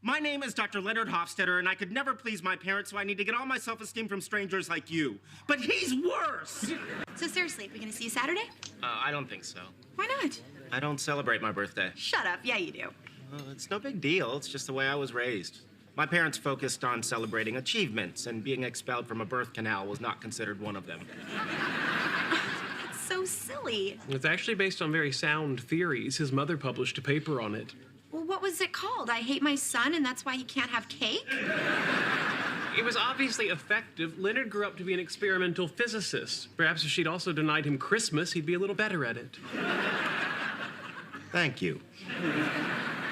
My name is Dr. Leonard Hofstetter, and I could never please my parents, so I need to get all my self-esteem from strangers like you. But he's worse! So seriously, we gonna see you Saturday? I don't think so. Why not? I don't celebrate my birthday. Shut up. Yeah, you do. It's no big deal. It's just the way I was raised. My parents focused on celebrating achievements, and being expelled from a birth canal was not considered one of them. That's so silly. It's actually based on very sound theories. His mother published a paper on it. Well, what was it called? I hate my son, and that's why he can't have cake? It was obviously effective. Leonard grew up to be an experimental physicist. Perhaps if she'd also denied him Christmas, he'd be a little better at it. Thank you.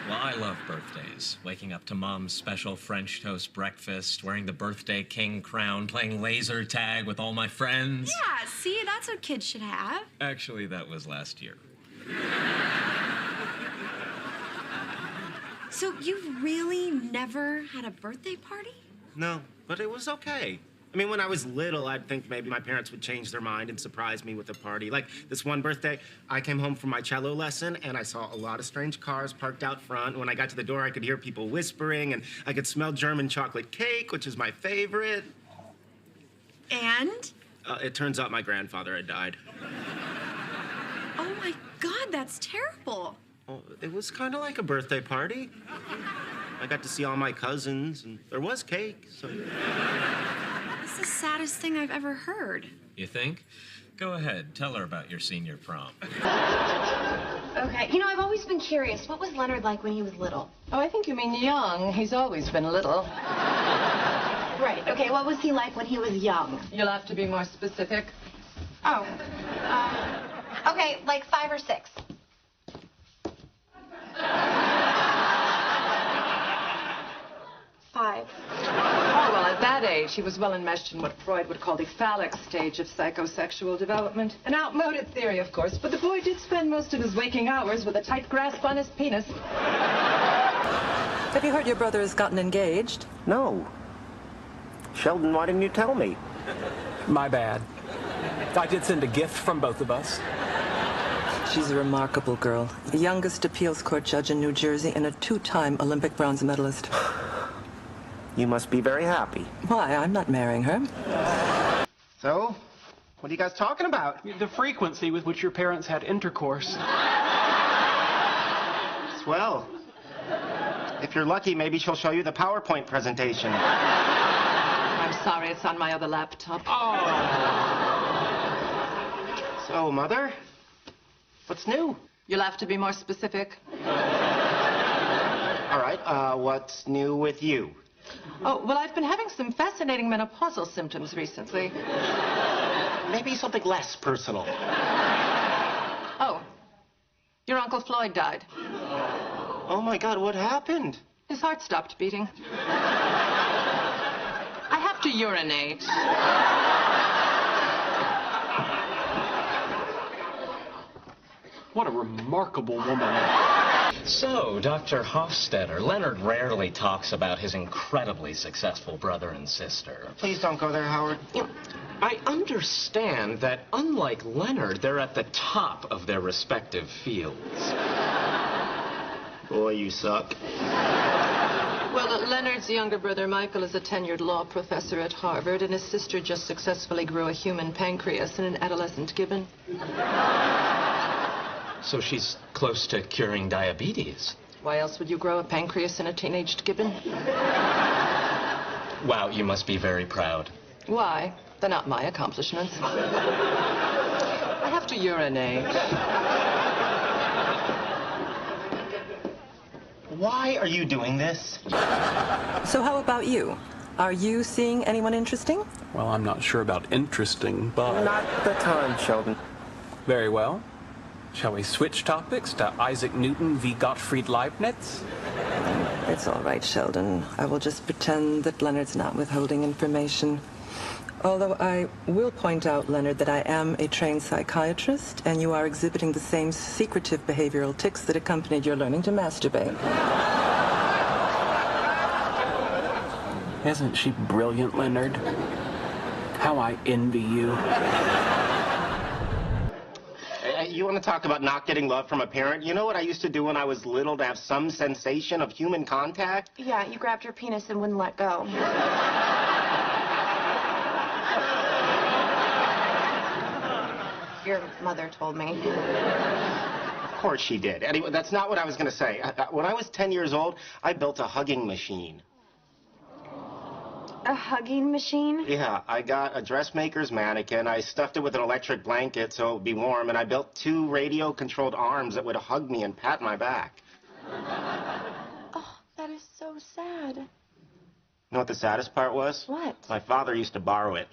Well, I love birthdays. Waking up to Mom's special French toast breakfast, wearing the birthday king crown, playing laser tag with all my friends. Yeah, see, that's what kids should have. Actually, that was last year. So you've really never had a birthday party? No, but it was okay. I mean, when I was little, I'd think maybe my parents would change their mind and surprise me with a party. Like this one birthday, I came home from my cello lesson and I saw a lot of strange cars parked out front. When I got to the door, I could hear people whispering and I could smell German chocolate cake, which is my favorite. And? It turns out my grandfather had died. Oh my God, that's terrible. Well, it was kind of like a birthday party. I got to see all my cousins and there was cake, so... That's the saddest thing I've ever heard. You think? Go ahead, tell her about your senior prom. Okay, you know, I've always been curious. What was Leonard like when he was little? Oh, I think you mean young. He's always been little. Right, okay, what was he like when he was young? You'll have to be more specific. Oh, okay, like 5 or 6. Five. Oh, well, at that age, he was well enmeshed in what Freud would call the phallic stage of psychosexual development. An outmoded theory, of course, but the boy did spend most of his waking hours with a tight grasp on his penis. Have you heard your brother has gotten engaged? No. Sheldon, why didn't you tell me? My bad. I did send a gift from both of us. She's a remarkable girl. The youngest appeals court judge in New Jersey and a 2-time Olympic bronze medalist. You must be very happy. Why? I'm not marrying her. So, what are you guys talking about? The frequency with which your parents had intercourse. Swell. If you're lucky, maybe she'll show you the PowerPoint presentation. I'm sorry, it's on my other laptop. So, Mother, what's new? You'll have to be more specific. All right, what's new with you? Oh, well, I've been having some fascinating menopausal symptoms recently. Maybe something less personal. Oh, your Uncle Floyd died. Oh, my God, what happened? His heart stopped beating. I have to urinate. What a remarkable woman. So, Dr. Hofstetter, Leonard rarely talks about his incredibly successful brother and sister. Please don't go there, Howard. I understand that, unlike Leonard, they're at the top of their respective fields. Boy, you suck. Well, Leonard's younger brother, Michael, is a tenured law professor at Harvard, and his sister just successfully grew a human pancreas in an adolescent gibbon. So she's close to curing diabetes. Why else would you grow a pancreas in a teenaged gibbon? Wow, you must be very proud. Why? They're not my accomplishments. I have to urinate. Why are you doing this? So how about you? Are you seeing anyone interesting? Well, I'm not sure about interesting, but... Not the time, Sheldon. Very well. Shall we switch topics to Isaac Newton v. Gottfried Leibniz? It's all right, Sheldon. I will just pretend that Leonard's not withholding information. Although I will point out, Leonard, that I am a trained psychiatrist, and you are exhibiting the same secretive behavioral tics that accompanied your learning to masturbate. Isn't she brilliant, Leonard? How I envy you. you want to talk about not getting love from a parent? You know what I used to do when I was little to have some sensation of human contact? Yeah, you grabbed your penis and wouldn't let go. Your mother told me. Of course she did. Anyway, that's not what I was going to say. When I was 10 years old, I built a hugging machine. A hugging machine? Yeah, I got a dressmaker's mannequin. I stuffed it with an electric blanket so it would be warm, and I built 2 radio-controlled arms that would hug me and pat my back. Oh, that is so sad. You know what the saddest part was? What? My father used to borrow it.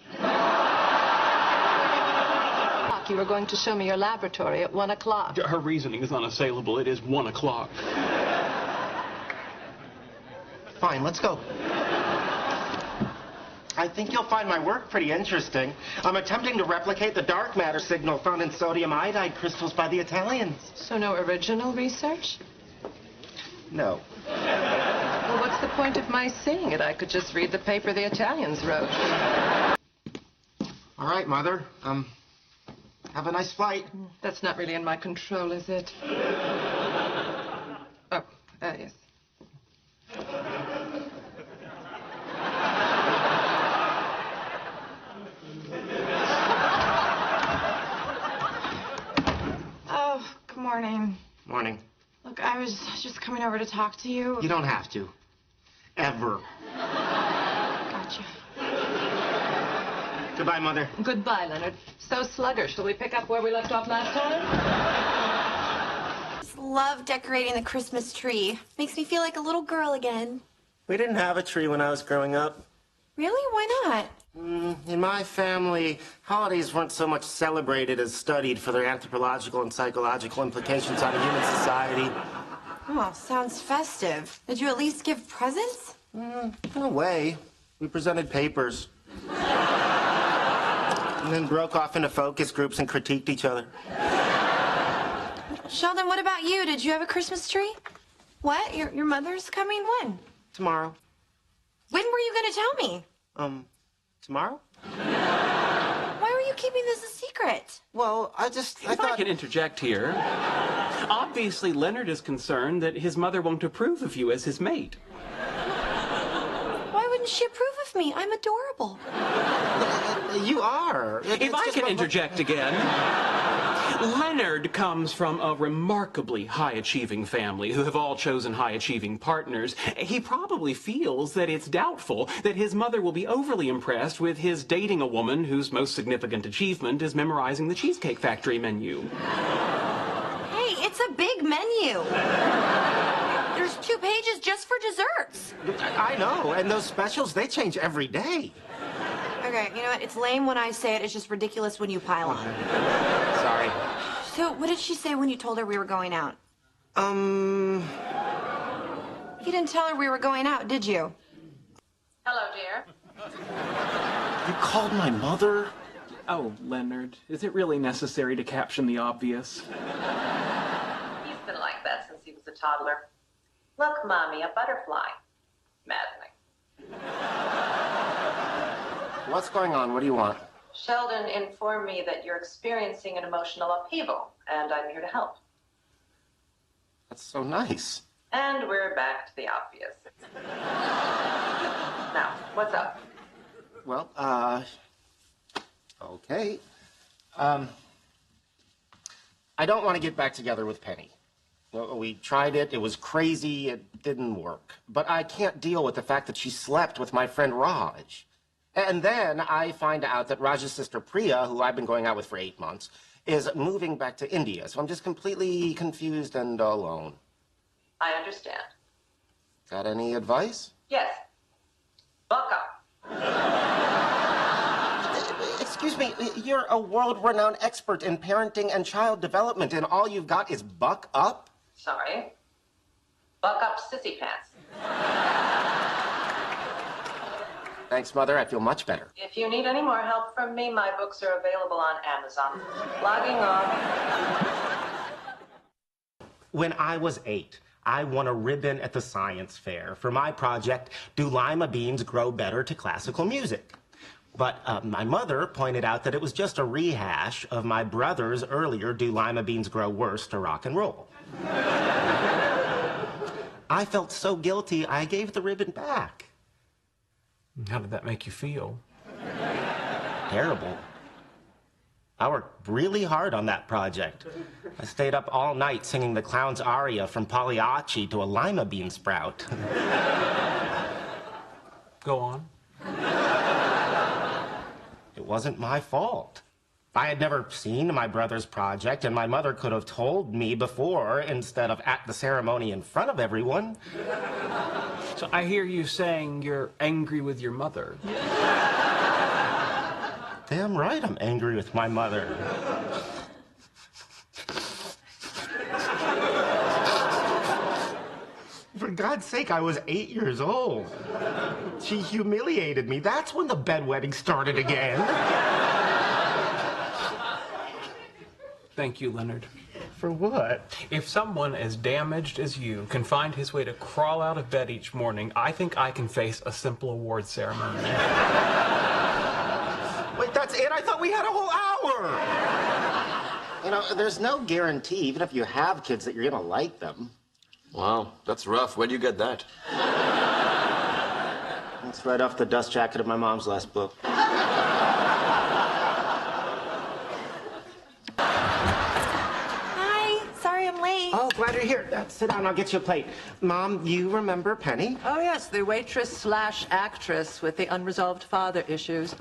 You were going to show me your laboratory at 1 o'clock. Her reasoning is unassailable. It is 1 o'clock. Fine, let's go. I think you'll find my work pretty interesting. I'm attempting to replicate the dark matter signal found in sodium iodide crystals by the Italians. So no original research? No. Well, what's the point of my seeing it? I could just read the paper the Italians wrote. All right, Mother. Have a nice flight. That's not really in my control, is it? Oh, yes. Oh, good morning. Morning. Look, I was just coming over to talk to you. You don't have to. Ever. Gotcha. Goodbye, Mother. Goodbye, Leonard. So sluggish. Shall we pick up where we left off last time? Just love decorating the Christmas tree. Makes me feel like a little girl again. We didn't have a tree when I was growing up. Really? Why not? In my family, holidays weren't so much celebrated as studied for their anthropological and psychological implications on human society. Oh, sounds festive. Did you at least give presents? In a way. We presented papers. And then broke off into focus groups and critiqued each other. Sheldon, what about you? Did you have a Christmas tree? What? Your mother's coming when? Tomorrow. When were you going to tell me? Tomorrow? Why were you keeping this a secret? Well, I If I can interject here. Obviously, Leonard is concerned that his mother won't approve of you as his mate. Why wouldn't she approve of me? I'm adorable. You are. If I can interject again. Leonard comes from a remarkably high-achieving family who have all chosen high-achieving partners. He probably feels that it's doubtful that his mother will be overly impressed with his dating a woman whose most significant achievement is memorizing the Cheesecake Factory menu. Hey, it's a big menu. There's 2 pages just for desserts. I know, and those specials, they change every day. Okay, you know what? It's lame when I say it. It's just ridiculous when you pile on. Sorry. So, what did she say when you told her we were going out? You didn't tell her we were going out, did you? Hello, dear. You called my mother? Oh, Leonard, is it really necessary to caption the obvious? He's been like that since he was a toddler. Look, Mommy, a butterfly. Maddening. What's going on? What do you want? Sheldon informed me that you're experiencing an emotional upheaval, and I'm here to help. That's so nice. And we're back to the obvious. Now, what's up? Well, okay. I don't want to get back together with Penny. We tried it. It was crazy. It didn't work. But I can't deal with the fact that she slept with my friend Raj. And then I find out that Raj's sister Priya, who I've been going out with for 8 months, is moving back to India. So I'm just completely confused and alone. I understand. Got any advice? Yes. Buck up. Excuse me, you're a world-renowned expert in parenting and child development, and all you've got is buck up? Sorry. Buck up, sissy pants. Thanks, Mother. I feel much better. If you need any more help from me, my books are available on Amazon. Logging off. When I was 8, I won a ribbon at the science fair for my project, Do Lima Beans Grow Better to Classical Music? But my mother pointed out that it was just a rehash of my brother's earlier "Do Lima Beans Grow Worse to Rock and Roll?" I felt so guilty, I gave the ribbon back. How did that make you feel? Terrible. I worked really hard on that project. I stayed up all night singing the clown's aria from Pagliacci to a lima bean sprout. Go on. It wasn't my fault. I had never seen my brother's project, and my mother could have told me before instead of at the ceremony in front of everyone. So I hear you saying you're angry with your mother. Damn right I'm angry with my mother. For God's sake, I was 8 years old. She humiliated me. That's when the bedwetting started again. Thank you, Leonard. For what? If someone as damaged as you can find his way to crawl out of bed each morning, I think I can face a simple award ceremony. Wait, that's it? I thought we had a whole hour! You know, there's no guarantee, even if you have kids, that you're gonna like them. Wow, that's rough. Where'd you get that? It's right off the dust jacket of my mom's last book. Hi, sorry I'm late. Oh, glad you're here. Sit down, I'll get you a plate. Mom, you remember Penny? Oh, yes, the waitress/actress with the unresolved father issues.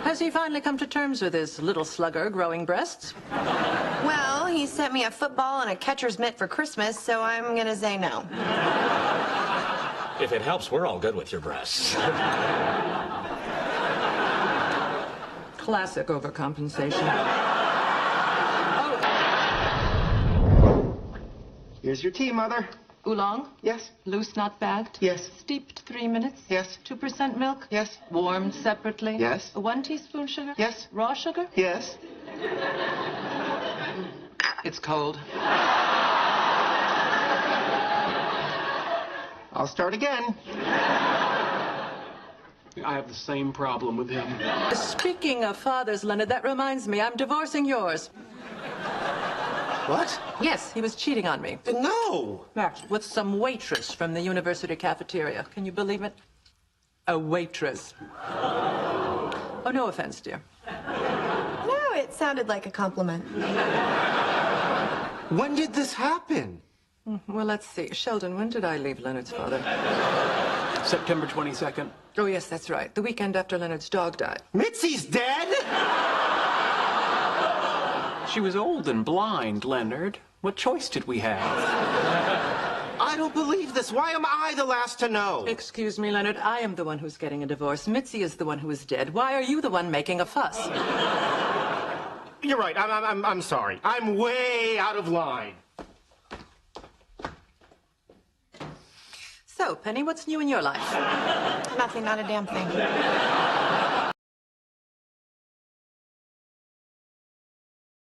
Has he finally come to terms with his little slugger growing breasts? Well, he sent me a football and a catcher's mitt for Christmas, so I'm gonna say no. If it helps, we're all good with your breasts. Classic overcompensation. Here's your tea, Mother. Oolong? Yes. Loose, not bagged? Yes. Steeped 3 minutes? Yes. 2% milk? Yes. Warmed separately? Yes. 1 teaspoon sugar? Yes. Raw sugar? Yes. It's cold. I'll start again. I have the same problem with him. Speaking of fathers, Leonard, that reminds me, I'm divorcing yours. What? Yes, he was cheating on me. No. Max, with some waitress from the university cafeteria. Can you believe it? A waitress. Oh, no offense, dear. No, it sounded like a compliment. When did this happen? Well, let's see. Sheldon, when did I leave Leonard's father? September 22nd. Oh, yes, that's right. The weekend after Leonard's dog died. Mitzi's dead? She was old and blind, Leonard. What choice did we have? I don't believe this. Why am I the last to know? Excuse me, Leonard. I am the one who's getting a divorce. Mitzi is the one who is dead. Why are you the one making a fuss? You're right. I'm sorry. I'm way out of line. So, Penny, what's new in your life? Nothing, not a damn thing.